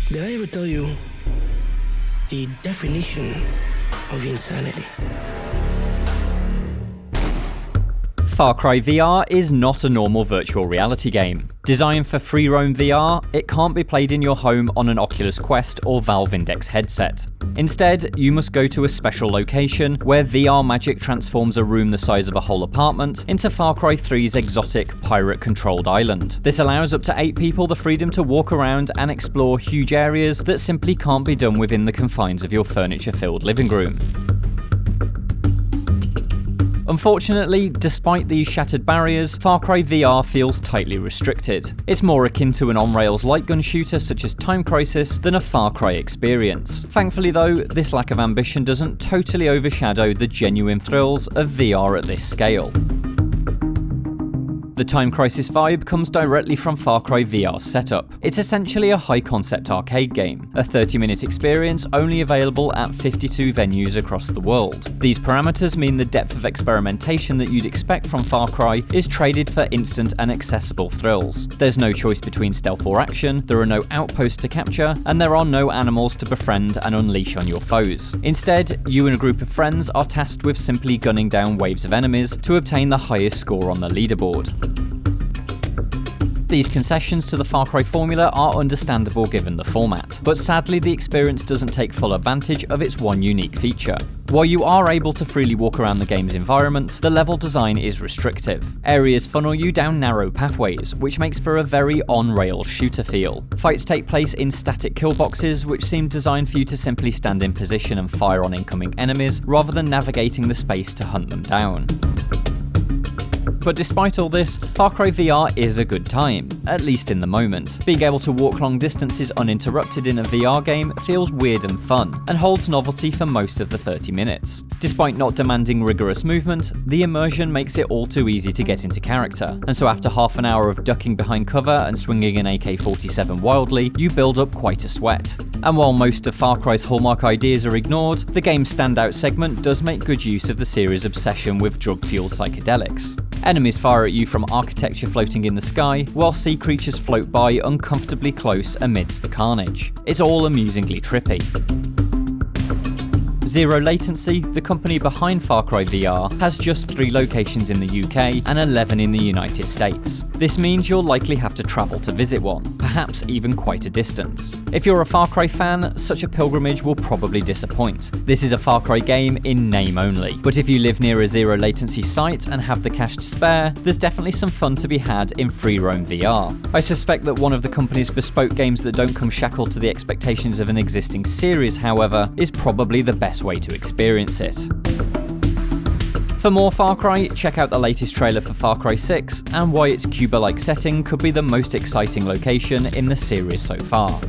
Did I ever tell you the definition of insanity? Far Cry VR is not a normal virtual reality game. Designed for free roam VR, it can't be played in your home on an Oculus Quest or Valve Index headset. Instead, you must go to a special location where VR magic transforms a room the size of a whole apartment into Far Cry 3's exotic, pirate-controlled island. This allows up to 8 people the freedom to walk around and explore huge areas that simply can't be done within the confines of your furniture-filled living room. Unfortunately, despite these shattered barriers, Far Cry VR feels tightly restricted. It's more akin to an on-rails light gun shooter such as Time Crisis than a Far Cry experience. Thankfully though, this lack of ambition doesn't totally overshadow the genuine thrills of VR at this scale. The Time Crisis vibe comes directly from Far Cry VR's setup. It's essentially a high-concept arcade game, a 30-minute experience only available at 52 venues across the world. These parameters mean the depth of experimentation that you'd expect from Far Cry is traded for instant and accessible thrills. There's no choice between stealth or action, there are no outposts to capture, and there are no animals to befriend and unleash on your foes. Instead, you and a group of friends are tasked with simply gunning down waves of enemies to obtain the highest score on the leaderboard. These concessions to the Far Cry formula are understandable given the format, but sadly the experience doesn't take full advantage of its one unique feature. While you are able to freely walk around the game's environments, the level design is restrictive. Areas funnel you down narrow pathways, which makes for a very on-rails shooter feel. Fights take place in static kill boxes, which seem designed for you to simply stand in position and fire on incoming enemies, rather than navigating the space to hunt them down. But despite all this, Far Cry VR is a good time, at least in the moment. Being able to walk long distances uninterrupted in a VR game feels weird and fun, and holds novelty for most of the 30 minutes. Despite not demanding rigorous movement, the immersion makes it all too easy to get into character, and so after half an hour of ducking behind cover and swinging an AK-47 wildly, you build up quite a sweat. And while most of Far Cry's hallmark ideas are ignored, the game's standout segment does make good use of the series' obsession with drug-fueled psychedelics. Enemies fire at you from architecture floating in the sky, while sea creatures float by uncomfortably close amidst the carnage. It's all amusingly trippy. Zero Latency, the company behind Far Cry VR, has just 3 locations in the UK and 11 in the United States. This means you'll likely have to travel to visit one, perhaps even quite a distance. If you're a Far Cry fan, such a pilgrimage will probably disappoint. This is a Far Cry game in name only, but if you live near a Zero Latency site and have the cash to spare, there's definitely some fun to be had in free roam VR. I suspect that one of the company's bespoke games that don't come shackled to the expectations of an existing series, however, is probably the best way to experience it. For more Far Cry, check out the latest trailer for Far Cry 6 and why its Cuba-like setting could be the most exciting location in the series so far.